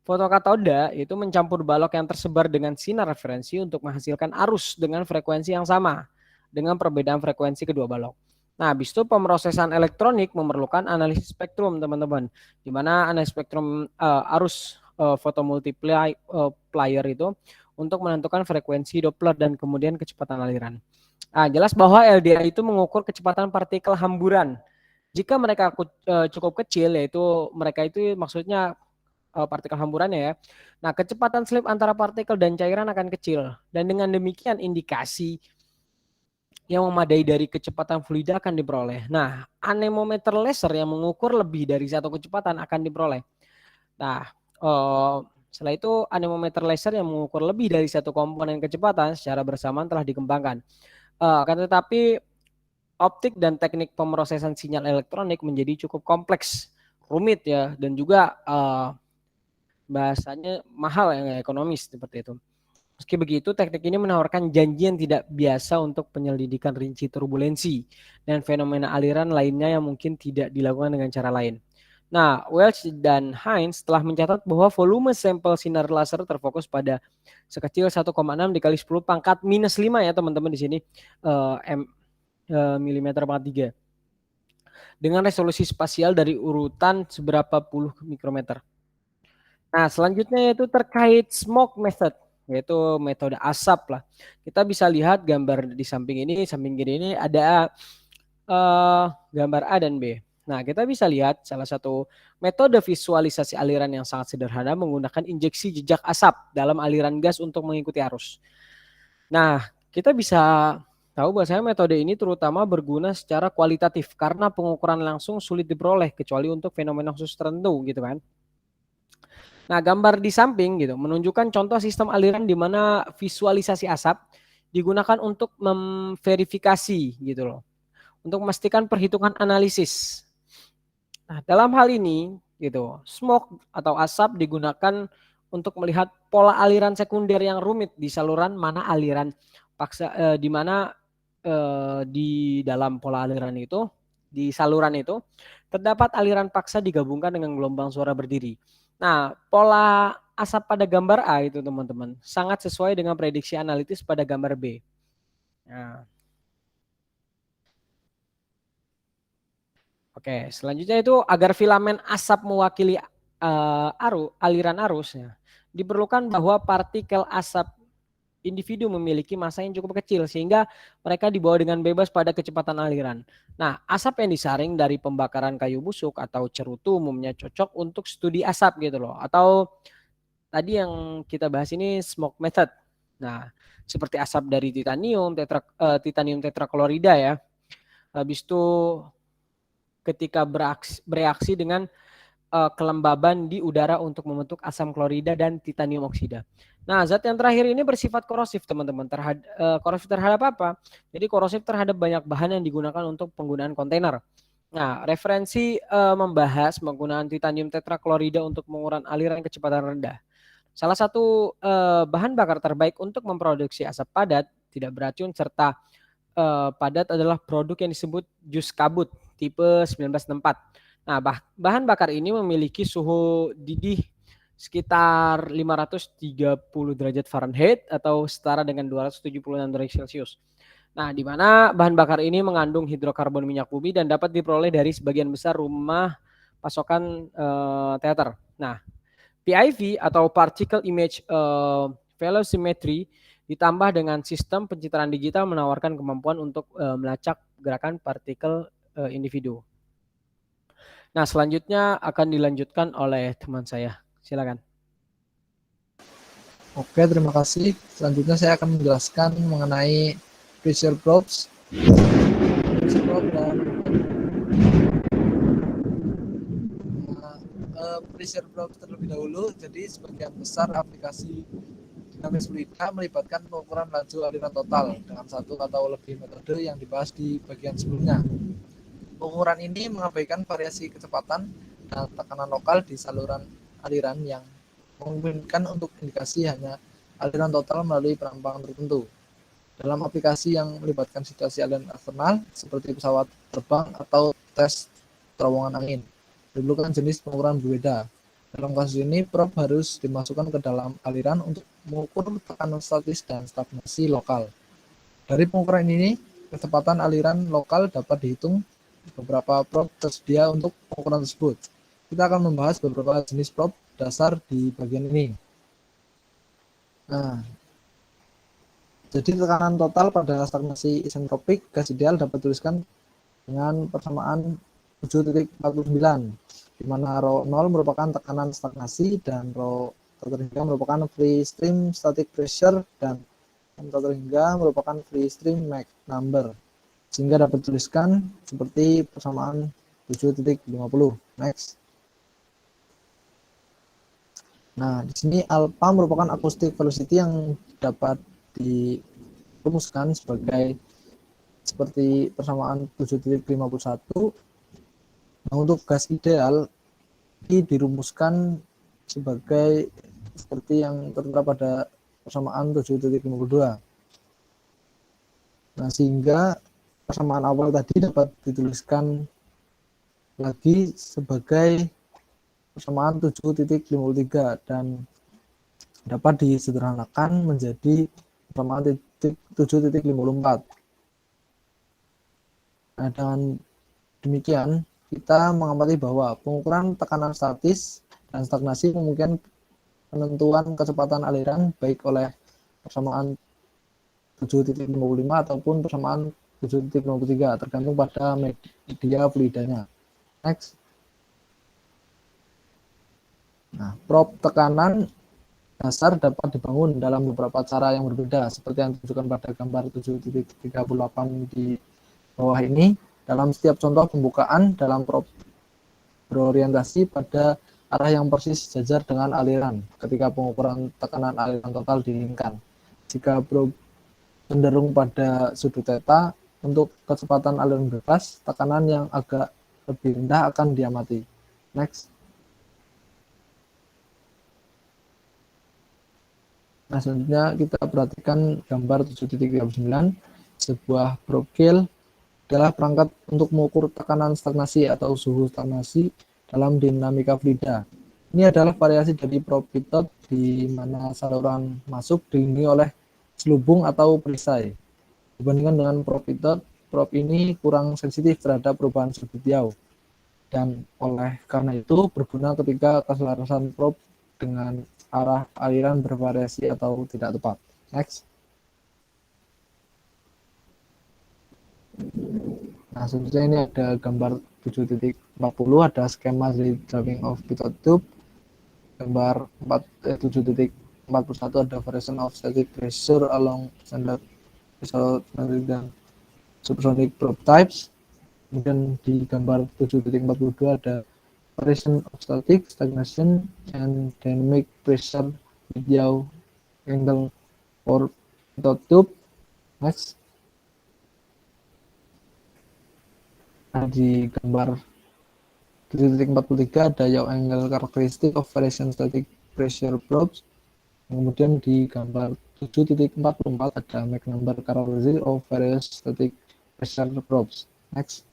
fotokatoda itu mencampur balok yang tersebar dengan sinar referensi untuk menghasilkan arus dengan frekuensi yang sama dengan perbedaan frekuensi kedua balok. Nah, habis itu pemrosesan elektronik memerlukan analisis spektrum, teman-teman. Di mana analisis spektrum arus fotomultiplier itu untuk menentukan frekuensi Doppler dan kemudian kecepatan aliran. Nah, jelas bahwa LDA itu mengukur kecepatan partikel hamburan. Jika mereka cukup kecil, yaitu mereka itu maksudnya partikel hamburannya ya. Nah, kecepatan slip antara partikel dan cairan akan kecil. Dan dengan demikian indikasi yang memadai dari kecepatan fluida akan diperoleh. Nah, anemometer laser yang mengukur lebih dari satu kecepatan akan diperoleh. Nah, setelah itu anemometer laser yang mengukur lebih dari satu komponen kecepatan secara bersamaan telah dikembangkan. Akan tetapi optik dan teknik pemrosesan sinyal elektronik menjadi cukup kompleks, rumit ya, dan juga bahasanya mahal yang ekonomis seperti itu. Meski begitu, teknik ini menawarkan janji yang tidak biasa untuk penyelidikan rinci turbulensi dan fenomena aliran lainnya yang mungkin tidak dilakukan dengan cara lain. Nah, Welch dan Heinz telah mencatat bahwa volume sampel sinar laser terfokus pada sekecil 1,6 dikali 10 pangkat minus 5 ya teman-teman di sini milimeter pangkat 3 dengan resolusi spasial dari urutan seberapa puluh mikrometer. Nah, selanjutnya yaitu terkait smoke method, yaitu metode asap lah. Kita bisa lihat gambar di samping kiri ini ada gambar A dan B. Nah, kita bisa lihat salah satu metode visualisasi aliran yang sangat sederhana menggunakan injeksi jejak asap dalam aliran gas untuk mengikuti arus. Nah, kita bisa tahu bahwasanya metode ini terutama berguna secara kualitatif karena pengukuran langsung sulit diperoleh kecuali untuk fenomena khusus tertentu gitu kan. Nah, gambar di samping gitu menunjukkan contoh sistem aliran di mana visualisasi asap digunakan untuk memverifikasi gitu loh. Untuk memastikan perhitungan analisis. Nah, dalam hal ini gitu, smoke atau asap digunakan untuk melihat pola aliran sekunder yang rumit di saluran mana aliran paksa di mana di dalam pola aliran itu, di saluran itu terdapat aliran paksa digabungkan dengan gelombang suara berdiri. Nah, pola asap pada gambar A itu teman-teman sangat sesuai dengan prediksi analitis pada gambar B. Nah, Oke, selanjutnya itu agar filamen asap mewakili aliran arusnya, diperlukan bahwa partikel asap individu memiliki massa yang cukup kecil sehingga mereka dibawa dengan bebas pada kecepatan aliran. Nah, asap yang disaring dari pembakaran kayu busuk atau cerutu umumnya cocok untuk studi asap gitu loh. Atau tadi yang kita bahas ini smoke method. Nah, seperti asap dari titanium tetraklorida ya. Habis itu ketika bereaksi dengan kelembaban di udara untuk membentuk asam klorida dan titanium oksida. Nah, zat yang terakhir ini bersifat korosif, teman-teman. Korosif terhadap apa? Jadi korosif terhadap banyak bahan yang digunakan untuk penggunaan kontainer. Nah, referensi membahas penggunaan titanium tetraklorida untuk mengurangi aliran kecepatan rendah. Salah satu bahan bakar terbaik untuk memproduksi asap padat, tidak beracun, serta padat adalah produk yang disebut jus kabut tipe 1964. Nah, bahan bakar ini memiliki suhu didih sekitar 530 derajat Fahrenheit atau setara dengan 276 derajat Celcius. Nah, di mana bahan bakar ini mengandung hidrokarbon minyak bumi dan dapat diperoleh dari sebagian besar rumah pasokan teater. Nah, PIV atau Particle Image Velocimetry ditambah dengan sistem pencitraan digital menawarkan kemampuan untuk melacak gerakan partikel individu. Nah, selanjutnya akan dilanjutkan oleh teman saya. Silakan. Oke, terima kasih. Selanjutnya saya akan menjelaskan mengenai pressure probes. Pressure probe dan pressure probe terlebih dahulu. Jadi sebagian besar aplikasi dinamis fluida melibatkan pengukuran laju aliran total dengan satu atau lebih metode yang dibahas di bagian sebelumnya. Pengukuran ini mengabaikan variasi kecepatan dan tekanan lokal di saluran aliran yang memungkinkan untuk indikasi hanya aliran total melalui perampangan tertentu. Dalam aplikasi yang melibatkan situasi aliran eksternal seperti pesawat terbang atau tes terowongan angin, diperlukan jenis pengukuran berbeda. Dalam kasus ini, probe harus dimasukkan ke dalam aliran untuk mengukur tekanan statis dan stagnasi lokal. Dari pengukuran ini, kecepatan aliran lokal dapat dihitung. Beberapa probe tersedia untuk pengukuran tersebut. Kita akan membahas beberapa jenis probe dasar di bagian ini. Nah, jadi tekanan total pada stagnasi isentropik gas ideal dapat dituliskan dengan persamaan 7.49, di mana ρ0 merupakan tekanan stagnasi dan ρ terhingga merupakan free stream static pressure dan m terhingga merupakan free stream Mach number, sehingga dapat dituliskan seperti persamaan 7.50. Next. Nah, di sini alpha merupakan acoustic velocity yang dapat dirumuskan sebagai seperti persamaan 7.51. Nah, untuk gas ideal ini dirumuskan sebagai seperti yang tertera pada persamaan 7.52. Nah, sehingga persamaan awal tadi dapat dituliskan lagi sebagai persamaan 7.53 dan dapat disederhanakan menjadi persamaan 7.54. Nah, dengan demikian kita mengamati bahwa pengukuran tekanan statis dan stagnasi memungkinkan penentuan kecepatan aliran baik oleh persamaan 7.55 ataupun persamaan 7.53 tergantung pada media fluidanya. Next. Nah, probe tekanan dasar dapat dibangun dalam beberapa cara yang berbeda seperti yang ditunjukkan pada gambar 7.38 di bawah ini. Dalam setiap contoh pembukaan dalam probe berorientasi pada arah yang persis sejajar dengan aliran ketika pengukuran tekanan aliran total diinginkan. Jika probe cenderung pada sudut theta, untuk kecepatan aliran bebas, tekanan yang agak lebih rendah akan diamati. Next. Nah, selanjutnya kita perhatikan gambar 7.39. Sebuah probe gel adalah perangkat untuk mengukur tekanan stagnasi atau suhu stagnasi dalam dinamika fluida. Ini adalah variasi dari probe pitot di mana saluran masuk dilindungi oleh selubung atau perisai. Dibandingkan dengan probe pitot, probe ini kurang sensitif terhadap perubahan sudut jauh. dan oleh karena itu berguna ketika keselarasan probe dengan arah aliran bervariasi atau tidak tepat. Next. Nah, selanjutnya ini ada gambar 7.40, ada skema dari driving of pitot tube. Gambar 7.41 ada variation of static pressure along standard isometric dan supersonic probe types. Kemudian di gambar 7.42 ada variation of static, stagnation, and dynamic pressure with yaw angle for pitot tube. Next. Nah, di gambar 7.43 ada yaw angle characteristic of variation static pressure probes. Kemudian di gambar 7.44 ada Mach number characteristic of various static pressure probes. Next.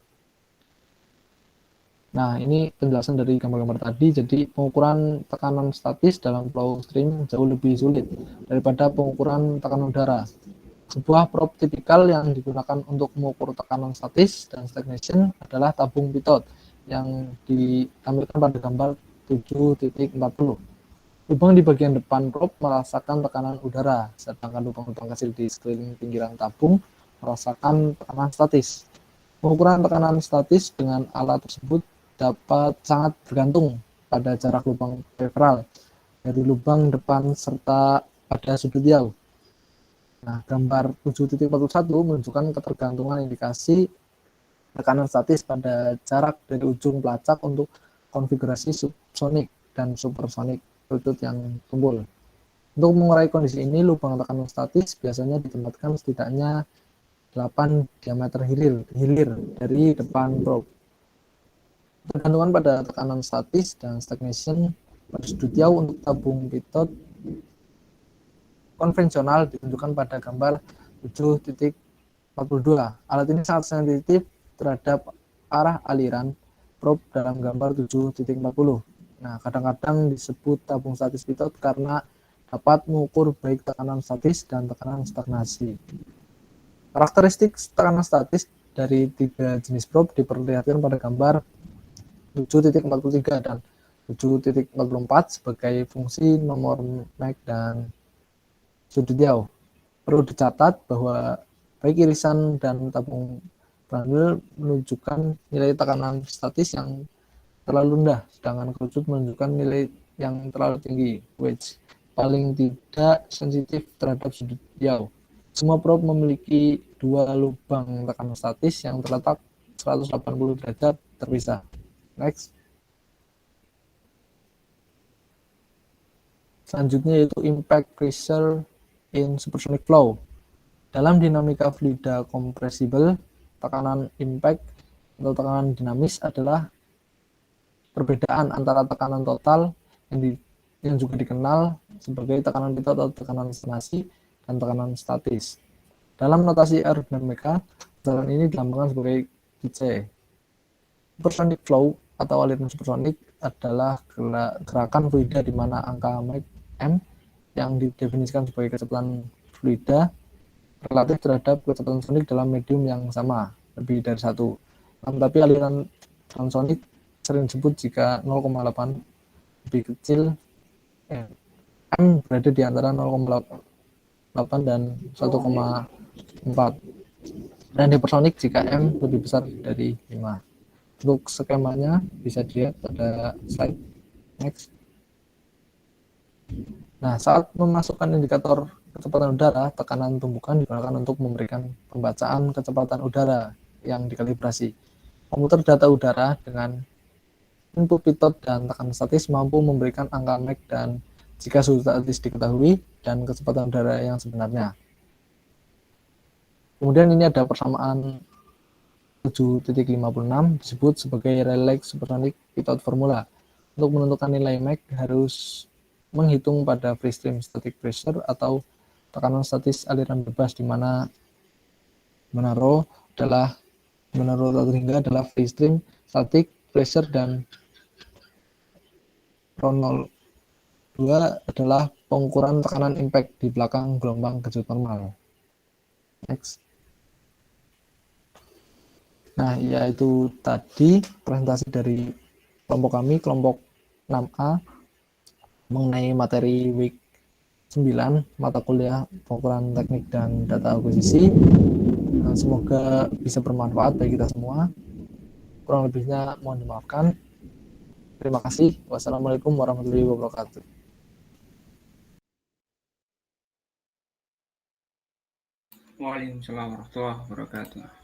Nah, ini penjelasan dari gambar-gambar tadi. Jadi pengukuran tekanan statis dalam flow stream jauh lebih sulit daripada pengukuran tekanan udara. Sebuah probe tipikal yang digunakan untuk mengukur tekanan statis dan stagnation adalah tabung pitot yang ditampilkan pada gambar 7.40. Lubang di bagian depan probe merasakan tekanan udara, sedangkan lubang-lubang kecil di sekeliling pinggiran tabung merasakan tekanan statis. Pengukuran tekanan statis dengan alat tersebut dapat sangat bergantung pada jarak lubang peripheral dari lubang depan serta pada sudut yaw. Nah, gambar 7.41 menunjukkan ketergantungan indikasi tekanan statis pada jarak dari ujung pelacak untuk konfigurasi subsonik dan supersonik lutut yang tumpul. Untuk mengurai kondisi ini, lubang tekanan statis biasanya ditempatkan setidaknya 8 diameter hilir dari depan probe. Tergantungan pada tekanan statis dan stagnation pada sudut yaw untuk tabung pitot konvensional ditunjukkan pada gambar 7.42. Alat ini sangat sensitif terhadap arah aliran probe dalam gambar 7.40. Nah, kadang-kadang disebut tabung statis pitot karena dapat mengukur baik tekanan statis dan tekanan stagnasi. Karakteristik tekanan statis dari 3 jenis probe diperlihatkan pada gambar 7.43 dan 7.44 sebagai fungsi nomor Mach dan sudut yaw. Perlu dicatat bahwa baik irisan dan tabung Prandtl menunjukkan nilai tekanan statis yang terlalu rendah, sedangkan kerucut menunjukkan nilai yang terlalu tinggi, which paling tidak sensitif terhadap sudut yaw. Semua probe memiliki 2 lubang tekanan statis yang terletak 180 derajat terpisah. Next. Selanjutnya yaitu impact pressure in supersonic flow. Dalam dinamika fluida compressible, tekanan impact atau tekanan dinamis adalah perbedaan antara tekanan total yang juga dikenal sebagai tekanan pitot atau tekanan stagnasi dan tekanan statis. Dalam notasi aerodinamika, jalan ini dilambangkan sebagai QC. Supersonic flow atau aliran supersonik adalah gerakan fluida di mana angka Mach m yang didefinisikan sebagai kecepatan fluida relatif terhadap kecepatan sonik dalam medium yang sama, lebih dari 1. Tapi aliran transsonik sering disebut jika 0,8 lebih kecil, m berada di antara 0,8 dan 1,4. Dan hipersonik jika m lebih besar dari 5. Untuk skemanya bisa dilihat pada slide next. Nah, saat memasukkan indikator kecepatan udara, tekanan tumbukan digunakan untuk memberikan pembacaan kecepatan udara yang dikalibrasi. Komputer data udara dengan input pitot dan tekanan statis mampu memberikan angka Mach dan jika suhu statis diketahui dan kecepatan udara yang sebenarnya. Kemudian ini ada persamaan 7.56 disebut sebagai Rayleigh Supersonic Pitot Formula. Untuk menentukan nilai Mach harus menghitung pada free stream static pressure atau tekanan statis aliran bebas di mana rho terhingga adalah free stream static pressure dan rho 02 adalah pengukuran tekanan impact di belakang gelombang kejut normal. Next. Nah, ya itu tadi presentasi dari kelompok kami, kelompok 6A, mengenai materi week 9, mata kuliah pengukuran teknik dan data akuisisi. Semoga bisa bermanfaat bagi kita semua. Kurang lebihnya mohon dimaafkan. Terima kasih. Wassalamualaikum warahmatullahi wabarakatuh. Waalaikumsalam warahmatullahi wabarakatuh.